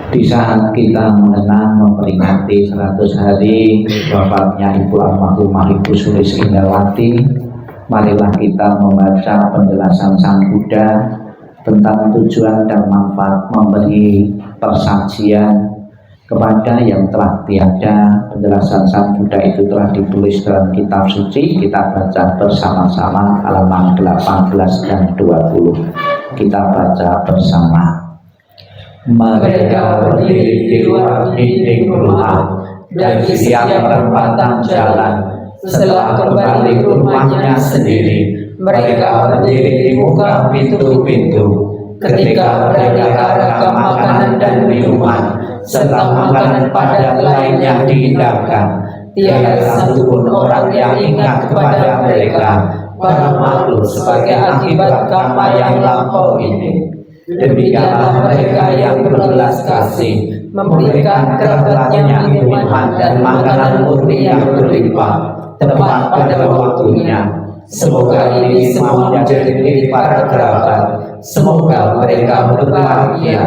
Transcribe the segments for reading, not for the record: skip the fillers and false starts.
Di saat kita mengenang memperingati 100 hari wafatnya Ibu Almarhumah Ibu Sulis Indrawati, marilah kita membaca penjelasan Sang Buddha tentang tujuan dan manfaat memberi persaksian kepada yang telah tiada. Penjelasan Sang Buddha itu telah ditulis dalam kitab suci. Kita baca bersama-sama halaman 18 dan 20. Kita baca bersama. Mereka berdiri di luar dinding rumah dan di setiap perempatan jalan. Setelah kembali ke rumahnya sendiri, mereka berdiri di muka pintu-pintu. Ketika mereka ada makanan dan minuman serta makanan padat lainnya dihidangkan, tiada satupun orang yang ingat kepada mereka, para makhluk, sebagai akibat karma yang lampau ini. Demikianlah mereka yang berbelas kasih memberikan kerabatnya minuman dan makanan murni yang berlimpah tepat pada waktunya. Semoga ini semua menjadi milik para kerabat. Semoga mereka berbahagia.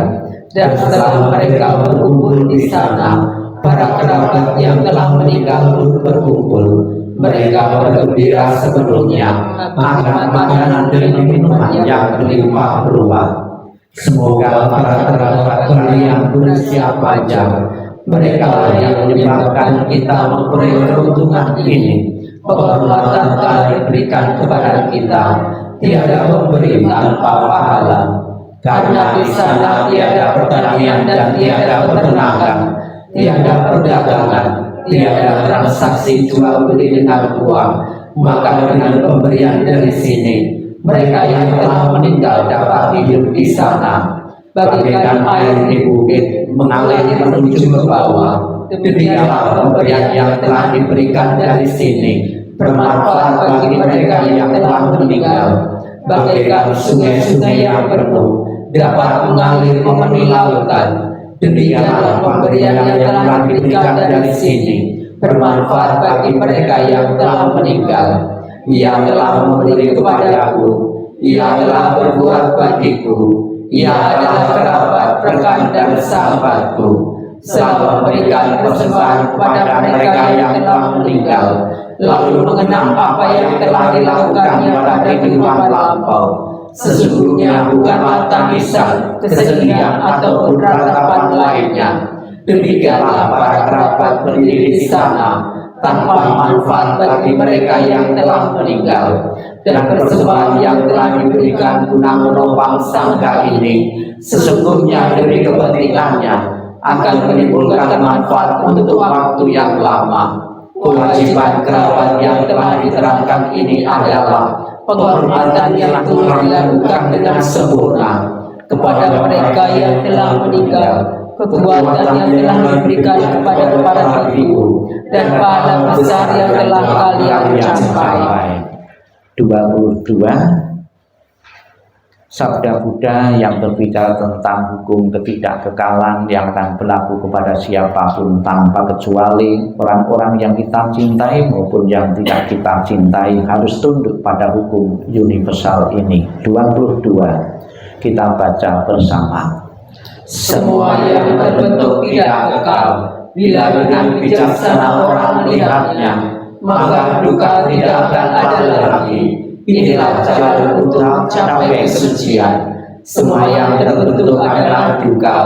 Dan setelah mereka berkumpul di sana, para kerabat yang telah meninggal pun berkumpul. Mereka bergembira sepenuhnya makan makanan dan minuman yang berlimpah ruah. Semoga para kerabat kalian berusia panjang. Mereka yang menyebabkan kita memperoleh keuntungan ini. Penghormatan kalian berikan kepada kita tiada pemberi tanpa pahala. Karena di sana tiada pertanian dan tiada peternakan, tiada perdagangan, tiada transaksi jual beli dengan uang. Maka dengan pemberian dari sini, mereka yang telah meninggal dapat hidup di sana. Bagaikan air di bukit mengalir menuju ke bawah, demikianlah pemberian yang telah diberikan dari sini bermanfaat bagi mereka yang telah meninggal. Bagaikan sungai-sungai yang penuh dapat mengalir memenuhi lautan, demikianlah pemberian yang telah diberikan dari sini bermanfaat bagi mereka yang telah meninggal. Ia telah memberi kepadaku, ia telah berbuat bagiku, ia adalah kerabat, rekan dan sahabatku. Selalu memberikan persembahan kepada mereka yang telah meninggal, lalu mengenang apa yang telah dilakukannya pada kehidupan lampau. Sesungguhnya bukanlah tangisan, kesedihan ataupun ratapan lainnya. Demikianlah para kerabat berdiri di sana tanpa manfaat bagi mereka yang telah meninggal. Dan persembahan yang telah diberikan guna menopang sangka ini sesungguhnya demi kepentingannya akan menimbulkan manfaat untuk waktu yang lama. Kewajiban kerabat yang telah diterangkan ini adalah penghormatan yang telah dilakukan dengan sempurna kepada mereka yang telah meninggal, kekuatan yang telah diberikan kepada para biku, dan pahala besar yang telah kalian capai. 22. Sabda Buddha yang berbicara tentang hukum ketidakkekalan yang akan berlaku kepada siapapun tanpa kecuali. Orang-orang yang kita cintai maupun yang tidak kita cintai harus tunduk pada hukum universal ini. 22. Kita baca bersama. Semua yang berbentuk tidak kekal, bila dengan bijaksana orang melihatnya, maka duka tidak akan ada lagi. Inilah jalan untuk mencapai kesucian. Semua yang terbentuk adalah duka.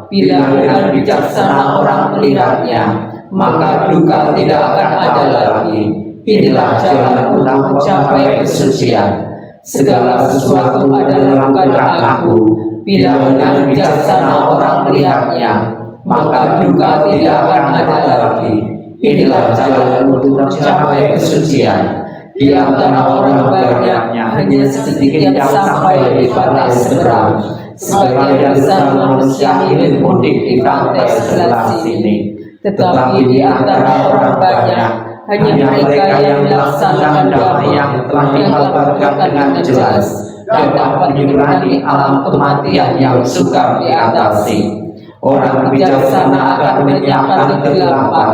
Bila dengan bijaksana orang melihatnya, maka duka tidak akan ada lagi. Inilah jalan untuk mencapai kesucian. Segala sesuatu adalah bukan aku. Bila dengan bijaksana orang melihatnya, maka duka tidak akan ada lagi. Inilah jalan untuk mencapai kesucian. Di antara orang banyaknya hanya sedikit yang sampai di batas seberang. Sebagian besar manusia ingin mudik di pantai sebelah sini. Tetapi di antara orang banyak hanya mereka yang melaksanakan damai yang telah dikabarkan dengan jelas dan dapat mengurangi alam kematian yang sukar diatasi. Orang bijaksana akan menyiapkan kegelapan,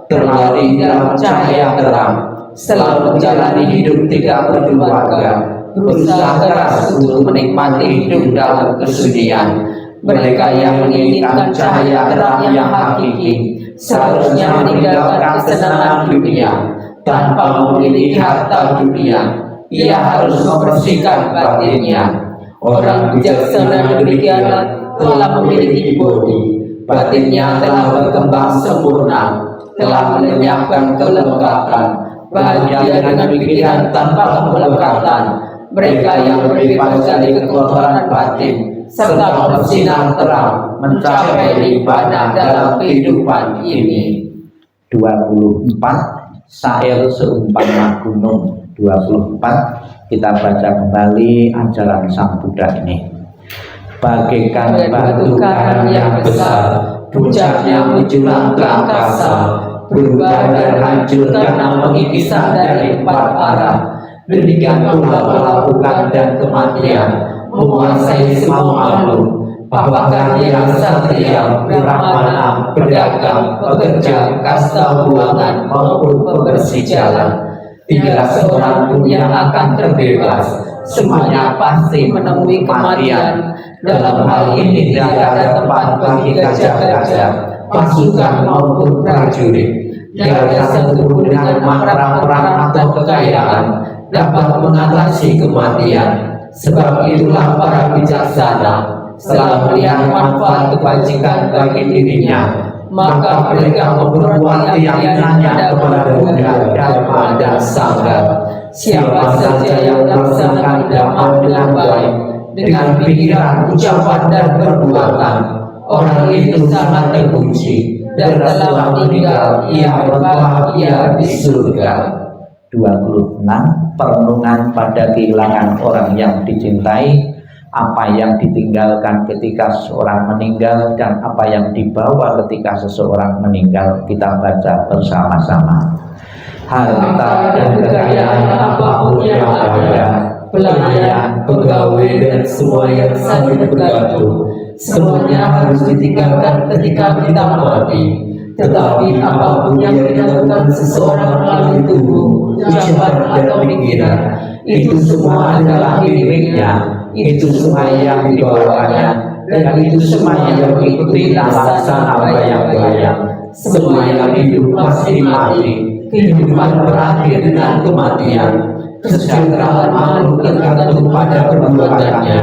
berlari dalam cahaya terang, selalu menjalani hidup tidak berkeluarga, berusaha keras untuk menikmati hidup dalam kesunyian, Mereka yang menginginkan cahaya terang yang hakiki seharusnya meninggalkan kesenangan dunia. Tanpa memiliki harta dunia, ia harus membersihkan batinnya. Orang bijaksana demikianlah telah memiliki budi, batinnya telah berkembang sempurna, telah melenyapkan kelengkapan, bahagia dengan pikiran tanpa kemelekatan. Mereka yang bebas dari kekotoran batin serta bersinar terang mencapai nirwana dalam kehidupan ini. 24 Syair seumpama gunung. 24 kita baca kembali ajaran Sang Buddha ini. Bagaikan batu karang yang besar, puncaknya menjulang ke angkasa, berubah dan hancur karena pengikisan dari 4 arah. Demikian pula pelapukan dan kematian menguasai semua makhluk. Apakah dia satria, brahmana, pedagang, pekerja, kasta buangan maupun pembersih jalan, tidak seorang pun yang akan terbebas. Semuanya pasti menemui kematian. Dalam hal ini tidak ada tempat bagi gajah-gajah, pasukan maupun prajurit. Tiada satupun dengan perang-perang atau kekayaan dapat mengatasi kematian. Sebab itulah para bijaksana setelah melihat manfaat kebajikan bagi dirinya, maka mereka memperbuat keyakinannya kepada Buddha, Dharma, dan Sangha. Siapa saja yang melaksanakan Dhamma dengan baik, dengan pikiran, ucapan, dan perbuatan, orang itu sangat terpuji, dan setelah meninggal ia berbahagia di surga. 26 Perenungan pada kehilangan orang yang dicintai, apa yang ditinggalkan ketika seseorang meninggal, dan apa yang dibawa ketika seseorang meninggal. Kita baca bersama-sama. Harta dan kekayaan apapun yang ada, pelayan, pegawai, dan semua yang saling bergantung, semuanya harus ditinggalkan ketika kita mati. Tetapi apapun yang dilakukan seseorang melalui tubuh, ucapan, atau pikiran, itu semua adalah miliknya. Itu semua yang dibawanya, dan itu semua yang mengikuti laksana bayang-bayang. Semua yang hidup pasti mati. Kehidupan berakhir dengan kematian. Kesejahteraan makhluk tergantung pada perbuatannya,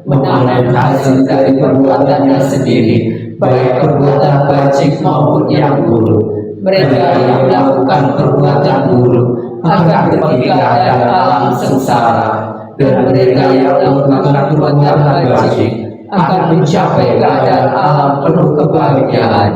memanen hasil dari perbuatannya sendiri, baik perbuatan baik maupun yang buruk. Mereka yang melakukan perbuatan buruk akan terpikat dalam alam sengsara, dan mereka yang melakukan perbuatan baik akan mencapai keadaan alam penuh kebahagiaan.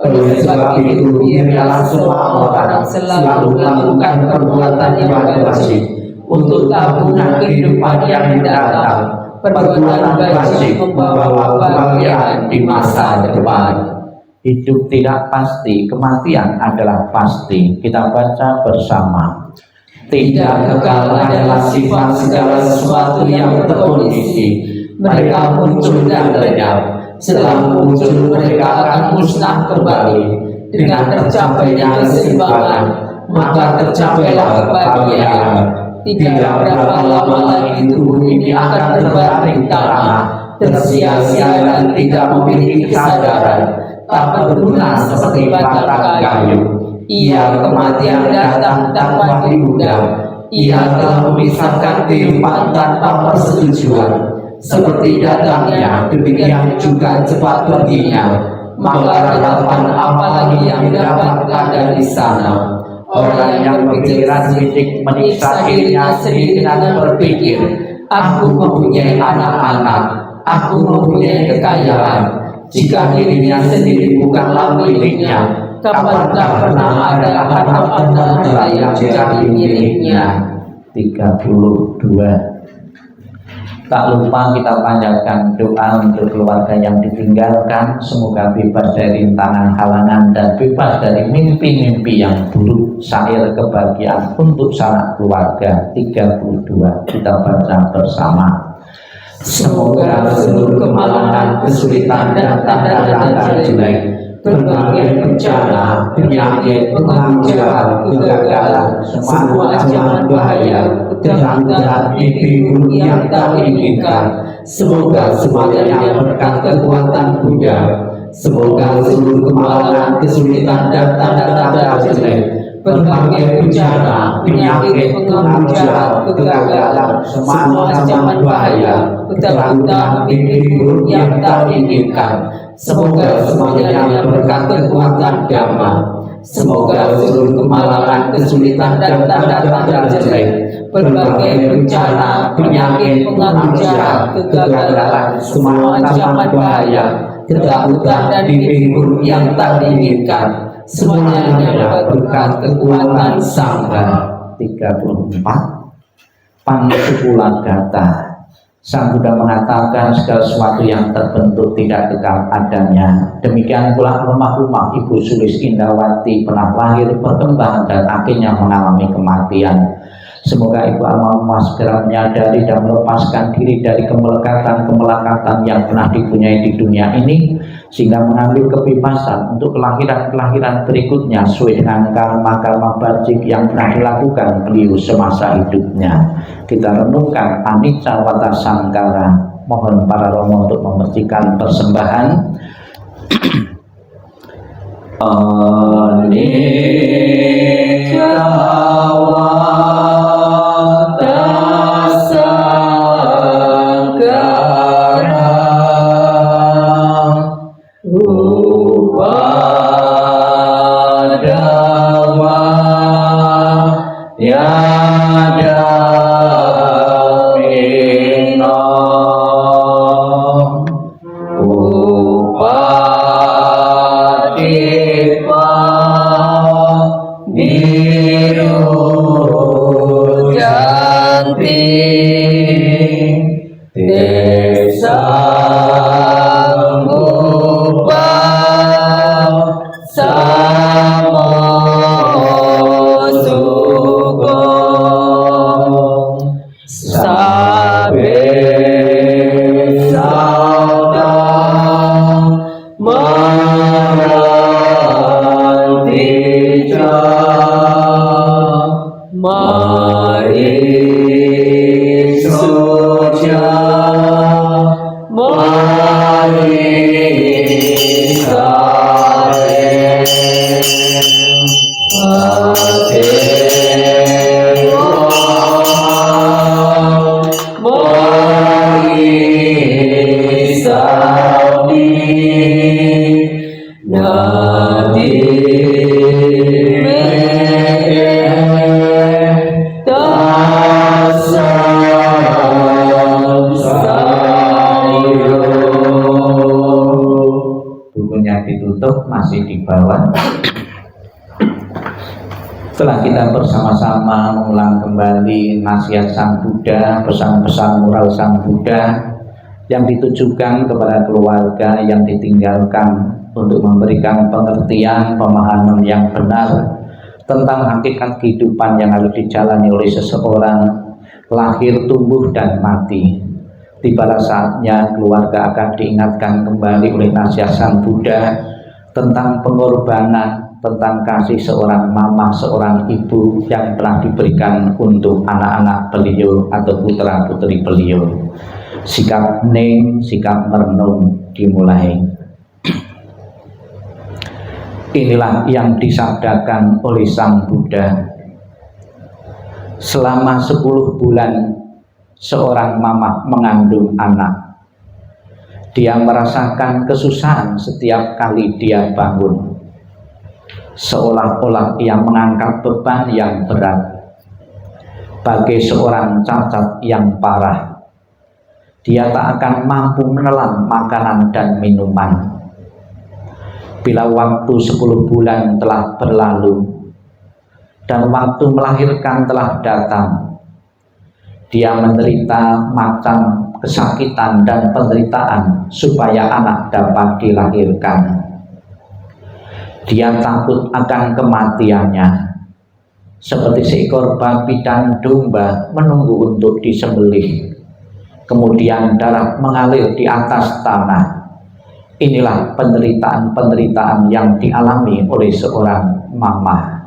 Oleh sebab itu, biarlah semua orang selalu melakukan perbuatan yang baik untuk tabungan kehidupan yang mendatang. Perbuatan baik membawa kebahagiaan di masa depan. Hidup tidak pasti, kematian adalah pasti. Kita baca bersama. Tidak kekal adalah sifat segala sesuatu yang terkondisi. Mereka muncul dan lenyap. Setelah muncul, mereka akan musnah kembali. Dengan tercapainya keseimbangan, maka tercapailah kebahagiaan. Tidak berapa lama lagi tubuh ini akan terbaring tanah, tersia-sia dan tidak memiliki kesadaran, tak berguna seperti batang kayu. Ia kematian datang tanpa diundang. Ia telah memisahkan kehidupan tanpa persetujuan. Seperti datangnya, demikian juga cepat perginya. Maka harapan apa lagi yang didapatkan dari sana? Orang yang berpikiran sidik menyiksa dirinya sendiri dengan berpikir, aku mempunyai anak-anak, aku mempunyai kekayaan. Jika dirinya sendiri bukanlah miliknya, kapankah pernah ada harta yang menjadi miliknya? 32. Tak lupa kita panjatkan doa untuk keluarga yang ditinggalkan, semoga bebas dari rintangan halangan dan bebas dari mimpi-mimpi yang buruk. Syair kebahagiaan untuk sanak keluarga. 32 kita baca bersama. Semoga seluruh kemalangan, kesulitan, dan tanda-tanda jelek berbagai bencana, penyakit, pengaruh jahat, kegagalan, semua ancaman bahaya, ketakutan, mimpi buruk yang tak diinginkan. Semoga semuanya berkat kekuatan Buddha. Semoga seluruh kemalangan, kesulitan dan tanda-tanda jelek, berbagai bencana, penyakit, pengaruh jahat, kegagalan, semua ancaman bahaya, ketakutan, mimpi buruk yang tak diinginkan. Semoga semuanya berkat kekuatan Dhamma. Semoga seluruh kemalangan, kesulitan dan tanda-tanda jelek, berbagai bencana, penyakit, pengaruh jahat, kegagalan, semua ancaman bahaya, ketakutan dan mimpi buruk yang tak diinginkan. Semuanya dapat berkat kekuatan Sangha. 34 Pangsupulagata. Sang Buddha mengatakan segala sesuatu yang terbentuk tidak kekal adanya. Demikian pula almarhumah Ibu Sulis Indrawati pernah lahir, berkembang dan akhirnya mengalami kematian. Semoga Ibu almarhumah segera menyadari dan melepaskan diri dari kemelekatan yang pernah dipunyai di dunia ini, sehingga mengambil kebebasan untuk kelahiran-kelahiran berikutnya sesuai dengan karma-karma bajik yang pernah dilakukan beliau semasa hidupnya. Kita renungkan anicca wata sankhara. Mohon para romo untuk membersihkan persembahan. Anicca ditutup, masih di bawah. Setelah kita bersama-sama mengulang kembali nasihat Sang Buddha, pesan-pesan moral Sang Buddha yang ditujukan kepada keluarga yang ditinggalkan untuk memberikan pengertian, pemahaman yang benar tentang hakikat kehidupan yang harus dijalani oleh seseorang, lahir, tumbuh, dan mati. Tiba saatnya keluarga akan diingatkan kembali oleh nasihat Sang Buddha tentang pengorbanan, tentang kasih seorang mama, seorang ibu yang telah diberikan untuk anak-anak beliau atau putra-putri beliau. Sikap hening, sikap merenung dimulai. Inilah yang disabdakan oleh Sang Buddha. Selama 10 bulan seorang mama mengandung anak. Dia merasakan kesusahan setiap kali dia bangun, seolah-olah ia mengangkat beban yang berat. Bagai seorang cacat yang parah, dia tak akan mampu menelan makanan dan minuman. Bila waktu 10 bulan telah berlalu dan waktu melahirkan telah datang, dia menderita macam kesakitan dan penderitaan supaya anak dapat dilahirkan. Dia takut akan kematiannya, seperti seekor babi dan domba menunggu untuk disembelih. Kemudian darah mengalir di atas tanah. Inilah penderitaan-penderitaan yang dialami oleh seorang mama.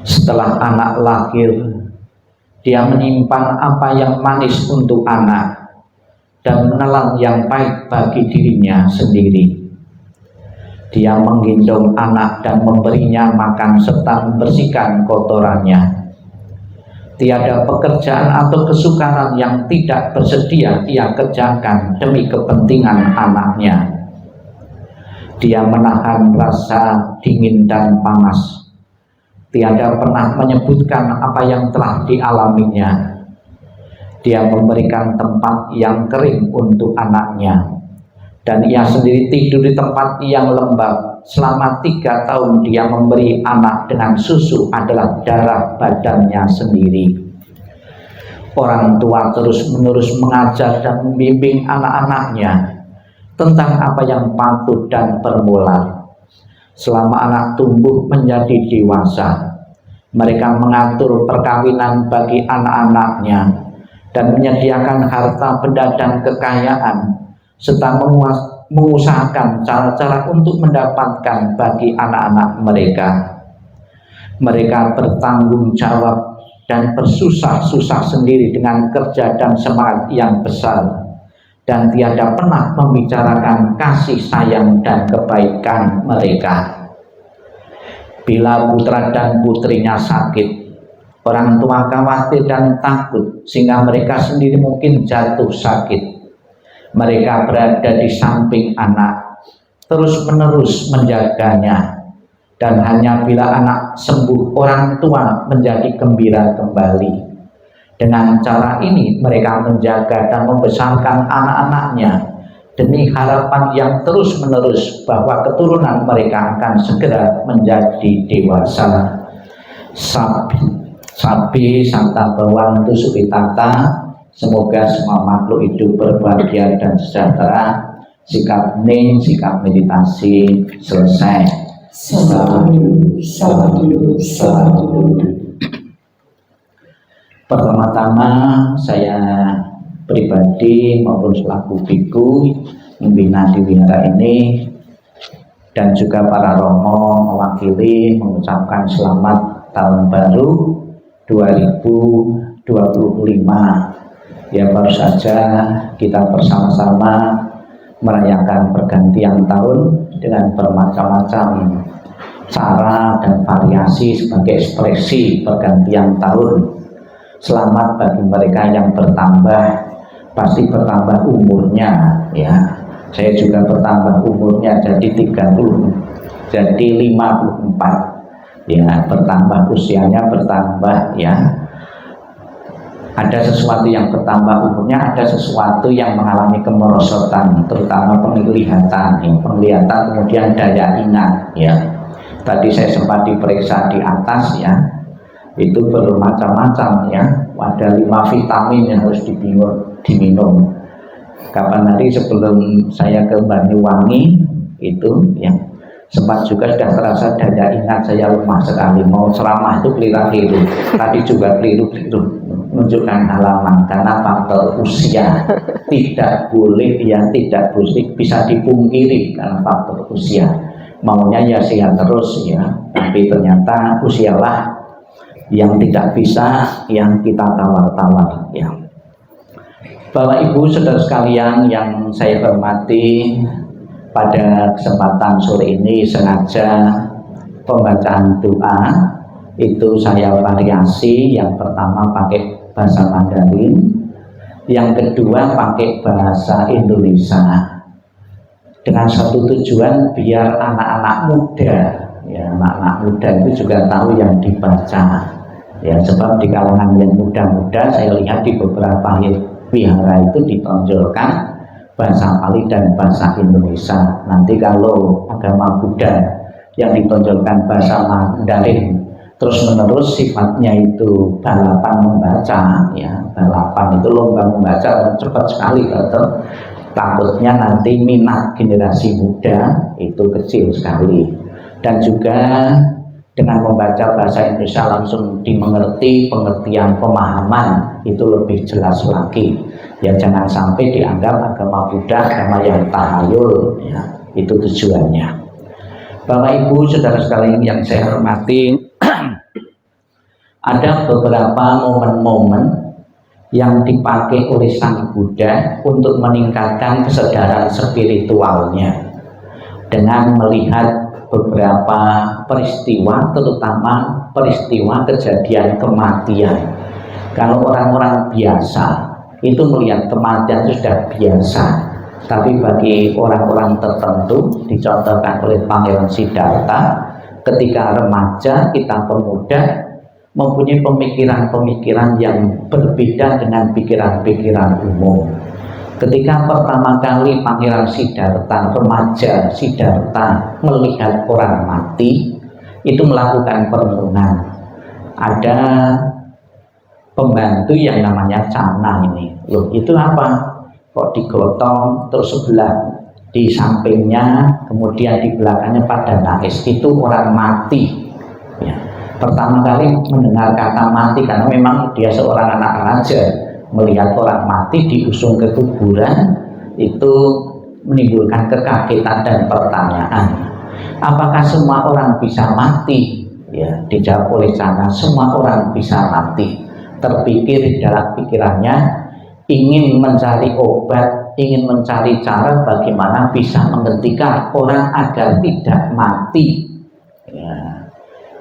Setelah anak lahir, dia menyimpan apa yang manis untuk anak dan menelan yang pahit bagi dirinya sendiri. Dia menggendong anak dan memberinya makan serta membersihkan kotorannya. Tiada pekerjaan atau kesukaran yang tidak bersedia dia kerjakan demi kepentingan anaknya. Dia menahan rasa dingin dan panas. Tiada pernah menyebutkan apa yang telah dialaminya. Dia memberikan tempat yang kering untuk anaknya, dan ia sendiri tidur di tempat yang lembab. Selama 3 tahun dia memberi anak dengan susu adalah darah badannya sendiri. Orang tua terus-menerus mengajar dan membimbing anak-anaknya tentang apa yang patut dan bermoral. Selama anak tumbuh menjadi dewasa, mereka mengatur perkawinan bagi anak-anaknya dan menyediakan harta benda dan kekayaan, serta mengusahakan cara-cara untuk mendapatkan bagi anak-anak mereka. Mereka bertanggung jawab dan bersusah-susah sendiri dengan kerja dan semangat yang besar, dan tiada pernah membicarakan kasih sayang dan kebaikan mereka. Bila putra dan putrinya sakit, orang tua khawatir dan takut sehingga mereka sendiri mungkin jatuh sakit. Mereka berada di samping anak, terus-menerus menjaganya, dan hanya bila anak sembuh orang tua menjadi gembira kembali. Dengan cara ini mereka menjaga dan membesarkan anak-anaknya demi harapan yang terus-menerus bahwa keturunan mereka akan segera menjadi dewasa. Sabi santa bawang tu supitata. Semoga semua makhluk hidup berbahagia dan sejahtera. Sikap ning, sikap meditasi selesai. Sadu. Pertama-tama saya pribadi maupun selaku biku membina di wihara ini, dan juga para romo mewakili mengucapkan selamat tahun baru 2025. Ya, baru saja kita bersama-sama merayakan pergantian tahun dengan bermacam-macam cara dan variasi sebagai ekspresi pergantian tahun. Selamat bagi mereka yang bertambah, pasti bertambah umurnya ya. Saya juga bertambah umurnya jadi 30, jadi 54 ya, bertambah usianya, bertambah ya. Ada sesuatu yang bertambah umurnya, ada sesuatu yang mengalami kemerosotan, terutama penglihatan ya. Penglihatan, kemudian daya ingat ya. Tadi saya sempat diperiksa di atas ya, itu bermacam-macam ya. Ada 5 vitamin yang harus diminum. Kapan nanti sebelum saya ke Banyuwangi itu ya, sempat juga sudah terasa daya ingat saya lemah sekali. Mau ceramah itu keliru. Tadi juga keliru menunjukkan halaman karena faktor usia. Tidak boleh ya, tidak boleh bisa dipungkiri karena faktor usia. Maunya ya sehat terus ya, tapi ternyata usialah yang tidak bisa yang kita tawar-tawar ya. Bapak Ibu saudara sekalian yang saya hormati, pada kesempatan sore ini sengaja pembacaan doa itu saya variasi. Yang pertama pakai bahasa Mandarin, yang kedua pakai bahasa Indonesia, dengan satu tujuan biar anak-anak muda ya, anak-anak muda itu juga tahu yang dibaca ya. Sebab di kalangan yang muda-muda saya lihat di beberapa wihara itu ditonjolkan bahasa Pali dan bahasa Indonesia. Nanti kalau agama Buddha yang ditonjolkan bahasa Mandarin terus-menerus sifatnya itu balapan membaca ya, balapan itu lomba membaca cepat sekali atau takutnya nanti minat generasi muda itu kecil sekali. Dan juga dengan membaca bahasa Indonesia langsung dimengerti, pengertian pemahaman itu lebih jelas lagi. Ya jangan sampai dianggap agama Buddha agama yang tahayul, ya, itu tujuannya. Bapak Ibu saudara sekalian yang saya hormati, ada beberapa momen-momen yang dipakai oleh Sang Buddha untuk meningkatkan kesadaran spiritualnya dengan melihat beberapa peristiwa, terutama peristiwa kejadian kematian. Kalau orang-orang biasa itu melihat kematian itu sudah biasa, tapi bagi orang-orang tertentu, dicontohkan oleh Pangeran Siddhartha, ketika remaja kita pemuda mempunyai pemikiran-pemikiran yang berbeda dengan pikiran-pikiran umum. Ketika pertama kali Pangeran Siddhartha, remaja Siddhartha melihat orang mati, itu melakukan perenungan. Ada pembantu yang namanya Cana ini. Loh, itu apa? Kok digotong terus sebelah di sampingnya, kemudian di belakangnya pada nangis. Itu orang mati. Ya. Pertama kali mendengar kata mati karena memang dia seorang anak raja, melihat orang mati diusung ke kuburan itu menimbulkan kekagetan dan pertanyaan. Apakah semua orang bisa mati? Ya, dijawab oleh Cana, semua orang bisa mati. Terpikir dalam pikirannya ingin mencari obat, ingin mencari cara bagaimana bisa menghentikan orang agar tidak mati. Ya.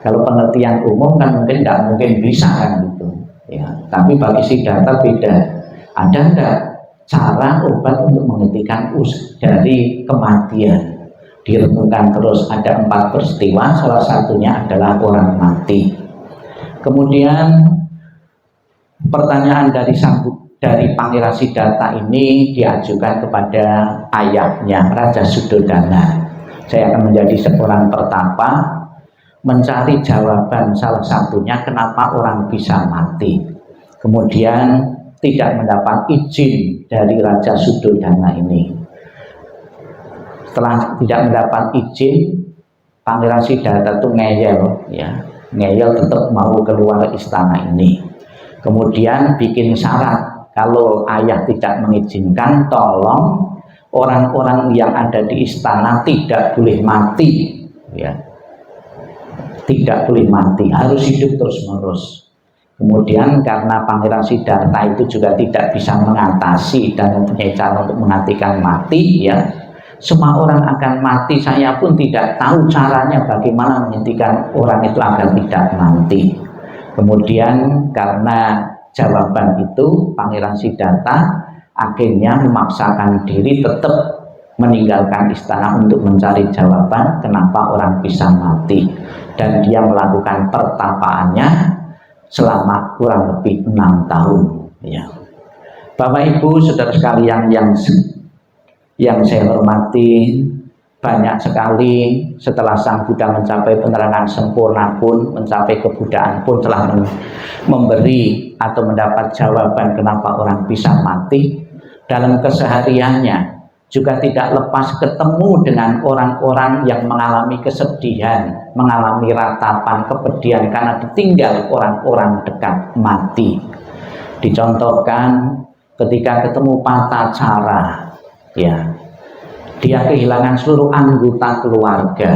Kalau pengertian umum kan mungkin tidak mungkin bisa kan gitu. Ya. Tapi bagi Siddhartha beda. Ada enggak cara obat untuk menghentikan dari kematian? Direnungkan terus, ada 4 peristiwa, salah satunya adalah orang mati. Kemudian pertanyaan dari Pangeran Siddhartha ini diajukan kepada ayahnya Raja Suddhodana. Saya akan menjadi seorang pertapa mencari jawaban, salah satunya kenapa orang bisa mati. Kemudian tidak mendapat izin dari Raja Suddhodana ini. Setelah tidak mendapat izin, Pangeran Siddhartha itu ngeyel, ya, ngeyel tetap mau keluar istana ini. Kemudian bikin syarat, kalau ayah tidak mengizinkan, tolong orang-orang yang ada di istana tidak boleh mati, ya, tidak boleh mati, harus hidup terus-menerus. Kemudian karena Pangeran Siddhartha itu juga tidak bisa mengatasi dan mempunyai cara untuk menghentikan mati, ya, semua orang akan mati, saya pun tidak tahu caranya bagaimana menghentikan orang itu agar tidak mati. Kemudian karena jawaban itu, Pangeran Siddhartha akhirnya memaksakan diri tetap meninggalkan istana untuk mencari jawaban kenapa orang bisa mati. Dan dia melakukan pertapaannya selama kurang lebih 6 tahun. Ya. Bapak Ibu saudara sekalian yang saya hormati, banyak sekali setelah Sang Buddha mencapai penerangan sempurna pun, mencapai kebudayaan pun telah memberi atau mendapat jawaban kenapa orang bisa mati. Dalam kesehariannya juga tidak lepas ketemu dengan orang-orang yang mengalami kesedihan, mengalami ratapan kepedihan karena ditinggal orang-orang dekat mati. Dicontohkan ketika ketemu Patacara, ya, dia kehilangan seluruh anggota keluarga.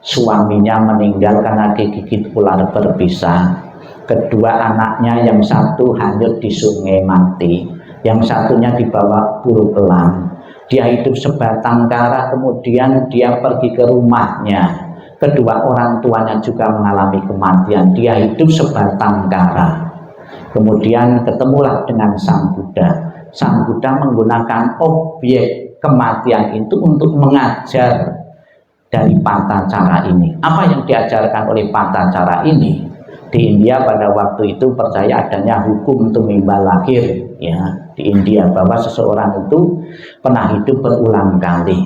Suaminya meninggal karena digigit ular berbisa. Kedua anaknya yang satu hanyut di sungai mati, yang satunya dibawa burung elang. Dia hidup sebatang kara, kemudian dia pergi ke rumahnya. Kedua orang tuanya juga mengalami kematian. Dia hidup sebatang kara. Kemudian ketemulah dengan Sang Buddha. Sang Buddha menggunakan objek kematian itu untuk mengajar dari Patacara ini. Apa yang diajarkan oleh Patacara ini? Di India pada waktu itu percaya adanya hukum tumimbal lahir, ya, di India, bahwa seseorang itu pernah hidup berulang kali.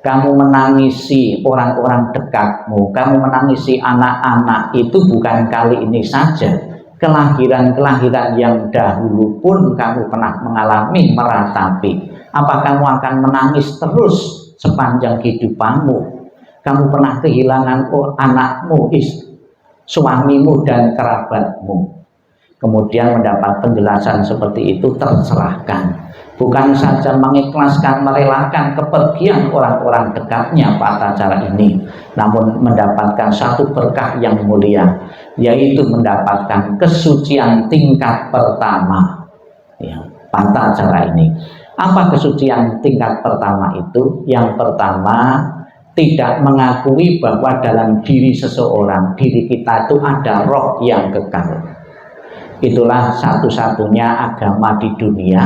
Kamu menangisi orang-orang dekatmu, kamu menangisi anak-anak, itu bukan kali ini saja. Kelahiran-kelahiran yang dahulu pun kamu pernah mengalami, meratapi. Apa kamu akan menangis terus sepanjang kehidupanmu? Kamu pernah kehilangan anakmu, suamimu dan kerabatmu. kemudian mendapat penjelasan seperti itu tercerahkan. Bukan saja mengikhlaskan, merelakan kepergian orang-orang dekatnya Pak Tacara ini, namun mendapatkan satu berkah yang mulia, yaitu mendapatkan kesucian tingkat pertama. Ya, Pak Tacara ini. Apa kesucian tingkat pertama itu? Yang pertama, tidak mengakui bahwa dalam diri seseorang, diri kita itu ada roh yang kekal. Itulah satu-satunya agama di dunia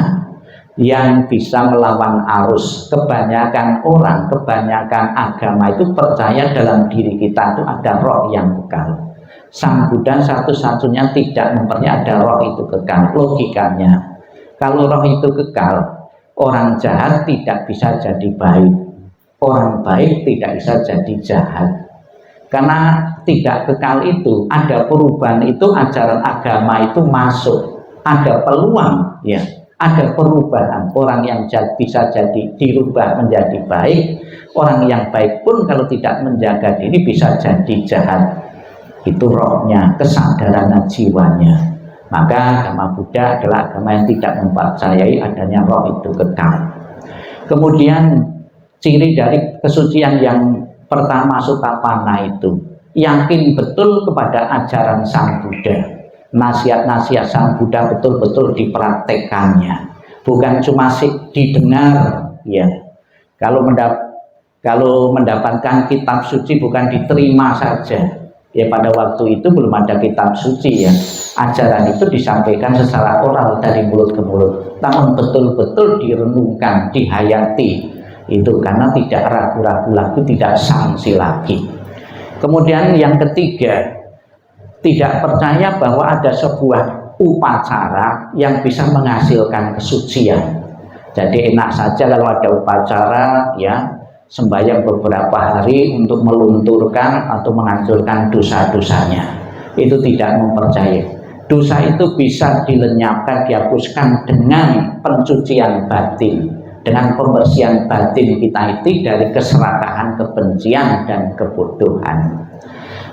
yang bisa melawan arus. Kebanyakan orang, kebanyakan agama itu percaya dalam diri kita itu ada roh yang kekal. Sang Buddha satu-satunya tidak mempercayai ada roh itu kekal. Logikanya, kalau roh itu kekal, orang jahat tidak bisa jadi baik, orang baik tidak bisa jadi jahat. Karena tidak kekal itu, ada perubahan itu, ajaran agama itu masuk, ada peluang, ya, ada perubahan. Orang yang jahat bisa jadi dirubah menjadi baik, orang yang baik pun kalau tidak menjaga diri bisa jadi jahat. Itu rohnya, kesadaran jiwanya. Maka agama Buddha adalah agama yang tidak mempercayai adanya roh itu kekal. Kemudian ciri dari kesucian yang pertama Sotapanna itu yakin betul kepada ajaran Sang Buddha. Nasihat-nasihat Sang Buddha betul-betul dipraktekannya, bukan cuma didengar, ya. Kalau mendapatkan kitab suci bukan diterima saja, ya. Pada waktu itu belum ada kitab suci, ya. Ajaran itu disampaikan secara oral dari mulut ke mulut, namun betul-betul direnungkan, dihayati. Itu karena tidak ragu-ragu lagi, tidak sangsi lagi. Kemudian yang ketiga, tidak percaya bahwa ada sebuah upacara yang bisa menghasilkan kesucian. Jadi enak saja kalau ada upacara, ya, sembahyang beberapa hari untuk melunturkan atau menghancurkan dosa-dosanya. Itu tidak mempercayai. Dosa itu bisa dilenyapkan, dihapuskan dengan pencucian batin, dengan pembersihan batin kita itu dari keserakahan, kebencian, dan kebodohan.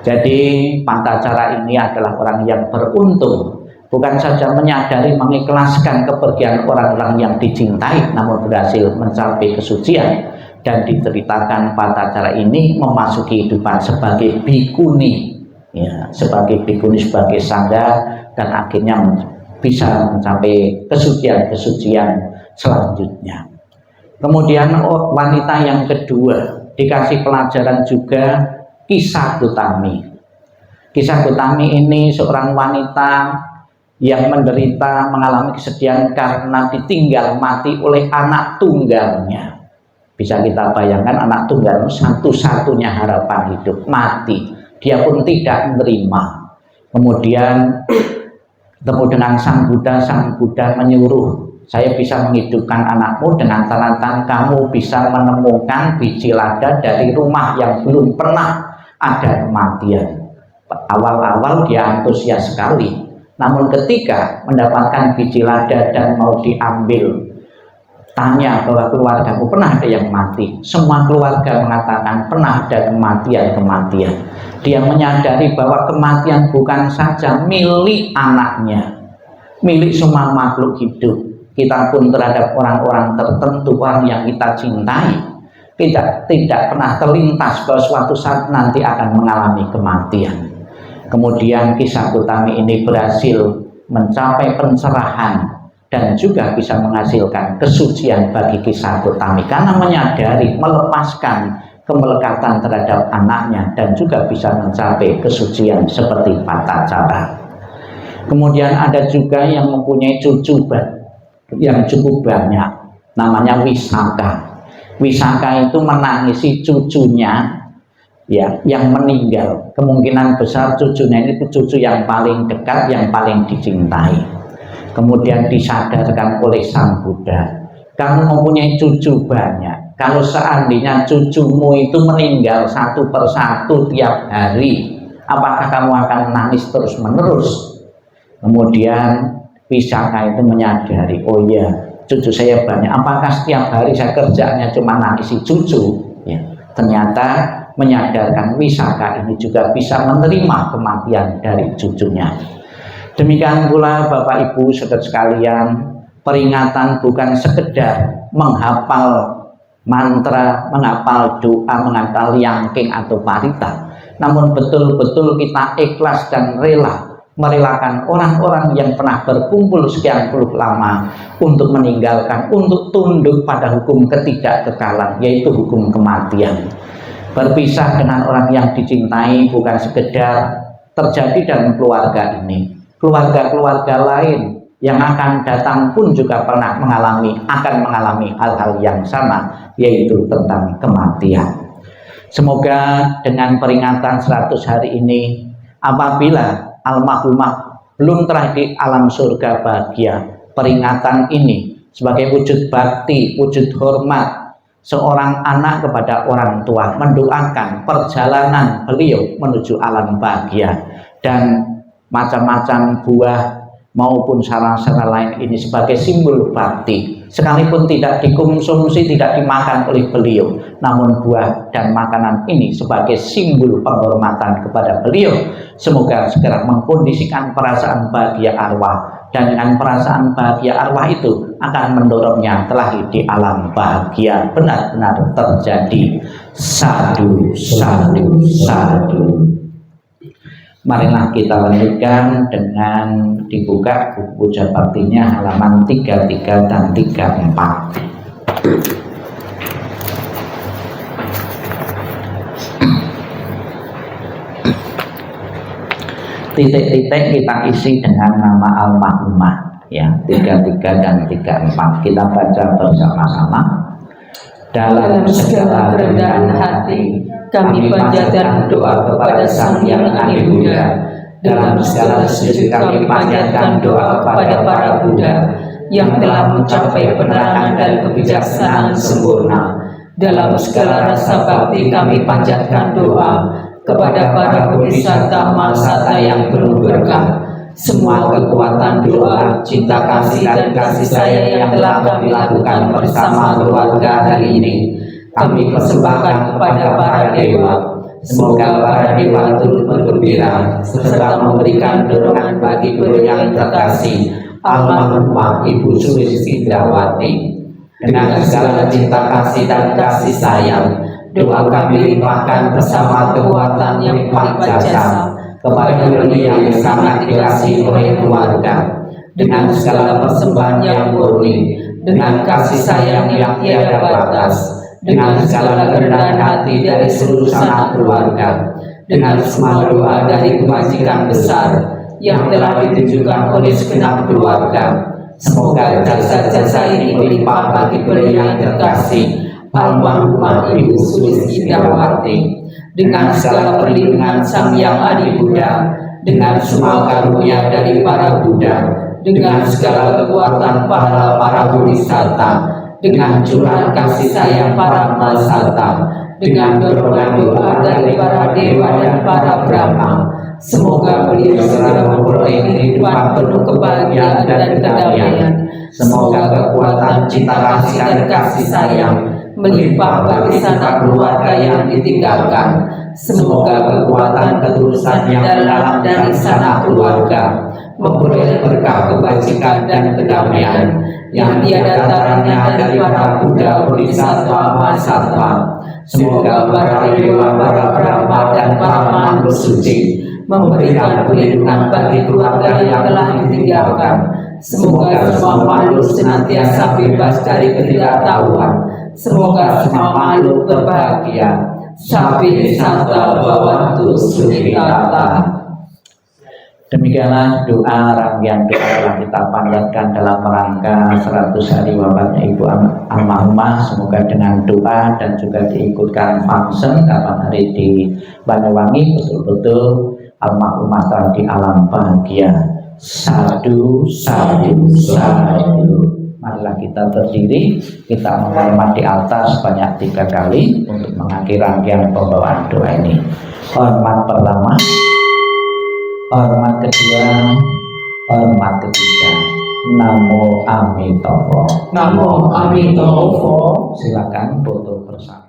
Jadi Pak Tacara ini adalah orang yang beruntung, bukan saja menyadari, mengikhlaskan kepergian orang-orang yang dicintai, namun berhasil mencapai kesucian. Dan diceritakan Pak Tacara ini memasuki kehidupan sebagai bhikkhuni, ya, sebagai bhikkhuni, sebagai sangga, dan akhirnya bisa mencapai kesucian-kesucian selanjutnya. Kemudian wanita yang kedua dikasih pelajaran juga, Kisah Gotami. Kisah Gotami ini seorang wanita yang menderita, mengalami kesedihan karena ditinggal mati oleh anak tunggalnya. Bisa kita bayangkan, anak tunggal satu-satunya harapan hidup, mati. Dia pun tidak menerima. Kemudian ketemu dengan Sang Buddha menyuruh, saya bisa menghidupkan anakmu dengan syarat kamu bisa menemukan biji lada dari rumah yang belum pernah ada kematian. Awal-awal dia antusias sekali, namun ketika mendapatkan biji lada dan mau diambil, tanya bahwa keluargamu pernah ada yang mati? Semua keluarga mengatakan pernah ada kematian. Dia menyadari bahwa kematian bukan saja milik anaknya, milik semua makhluk hidup. Kita pun terhadap orang-orang tertentu, orang yang kita cintai, tidak pernah terlintas bahwa suatu saat nanti akan mengalami kematian. Kemudian Kisah Gotami ini berhasil mencapai pencerahan dan juga bisa menghasilkan kesucian bagi Kisah Gotami karena menyadari, melepaskan kemelekatan terhadap anaknya dan juga bisa mencapai kesucian seperti Pak Tacara. Kemudian ada juga yang mempunyai cucu yang cukup banyak, namanya Wisaka. Wisaka itu menangisi cucunya, ya, yang meninggal. Kemungkinan besar cucunya ini cucu yang paling dekat, yang paling dicintai. Kemudian disadarkan oleh Sang Buddha, kamu mempunyai cucu banyak. Kalau seandainya cucumu itu meninggal satu persatu tiap hari, apakah kamu akan menangis terus menerus? Kemudian Wisaka itu menyadari, oh iya, cucu saya banyak, apakah setiap hari saya kerjanya cuma nangisi cucu? Ya, ternyata menyadarkan Wisaka ini juga bisa menerima kematian dari cucunya. Demikian pula Bapak Ibu saudara sekalian, peringatan bukan sekedar menghafal mantra, menghafal doa, menghafal yangking atau parita, namun betul-betul kita ikhlas dan rela merelakan orang-orang yang pernah berkumpul sekian puluh lama untuk meninggalkan, untuk tunduk pada hukum ketidakkekalan, yaitu hukum kematian. Berpisah dengan orang yang dicintai bukan sekedar terjadi dalam keluarga ini, keluarga-keluarga lain yang akan datang pun juga akan mengalami hal-hal yang sama, yaitu tentang kematian. Semoga dengan peringatan 100 hari ini, apabila almarhumah belum terakhir di alam surga bahagia, peringatan ini sebagai wujud bakti, wujud hormat seorang anak kepada orang tua, mendoakan perjalanan beliau menuju alam bahagia, dan macam-macam buah maupun sarana-sarana lain ini sebagai simbol bakti, sekalipun tidak dikonsumsi, tidak dimakan oleh beliau, namun buah dan makanan ini sebagai simbol penghormatan kepada beliau. Semoga segera mengkondisikan perasaan bahagia arwah, dan dengan perasaan bahagia arwah itu akan mendorongnya telah di alam bahagia benar-benar terjadi. Sadu, sadu, sadu. Marilah kita lanjutkan dengan dibuka buku puja baktinya halaman 33 dan 34. Titik-titik kita isi dengan nama almarhumah, ya, 33 dan 34. Kita baca bersama-sama. Dalam segala kerendahan hati kami panjatkan doa kepada Sang Hyang Adi Buddha. Dalam segala sujud kami panjatkan doa kepada para Buddha yang telah mencapai penerangan dan kebijaksanaan sempurna. Dalam segala rasa bakti kami panjatkan doa kepada para bodhisatta mahasata yang penuh berkah. Semua kekuatan doa, cinta kasih dan kasih sayang yang telah kami lakukan bersama keluarga hari ini kami persembahkan kepada para dewa. Semoga para dewa turut bergembira serta memberikan dorongan bagi beliau yang terkasih, almarhumah Ibu Sulistri Indrawati. Dengan segala cinta kasih dan kasih sayang, doa kami limpahkan bersama kekuatan yang paling jasa kepada beliau yang sangat dikasihi oleh keluarga. Dengan segala persembahan yang murni, dengan kasih sayang yang tiada batas, dengan segala kerendahan hati dari seluruh sanak keluarga, dengan semua doa dari kebajikan besar yang telah ditunjukkan oleh segenap keluarga, semoga jasa-jasa ini melimpah bagi beliau yang terkasih, almarhumah Ibu Sulistri Indrawati. Dengan segala perlindungan Sang Hyang Adi Buddha, dengan semua karunia dari para Buddha, dengan segala kekuatan pahala para bodhisatta, dengan curahan kasih sayang para mahasata, dengan dorongan doa dari para dewa dan para brahma, semoga beliau segera memperoleh kehidupan penuh kebahagiaan dan kedamaian. Semoga kekuatan cinta kasih dan kasih sayang melimpah bagi sanak keluarga yang ditinggalkan. Semoga kekuatan ketulusan yang dalam dari sanak keluarga memperoleh berkah kebajikan dan kedamaian yang tiada taranya dari para Buddha bodhisattva mahasatwa. Semoga para dewa, para brahma dan para makhluk suci memberikan perlindungan bagi keluarga yang telah ditinggalkan. Semoga semua makhluk senantiasa bebas dari ketidaktahuan. Semoga semua makhluk berbahagia. Sapi santa bawantu sukhitata. Demikianlah doa rangkaian doa yang kita panjatkan dalam rangka 100 hari wafatnya Ibu almarhumah. Semoga dengan doa dan juga diikutkan function kapan hari di Banyuwangi betul-betul almarhumah telah di alam bahagia. Sadu, sadu, sadu. Marilah kita berdiri, kita menghormat di altar sebanyak 3 kali untuk mengakhiri rangkaian pembawaan doa ini. Hormat pertama, hormat kedua, hormat ketiga. Namo Amitofo. Namo Amitofo. Silakan foto bersama.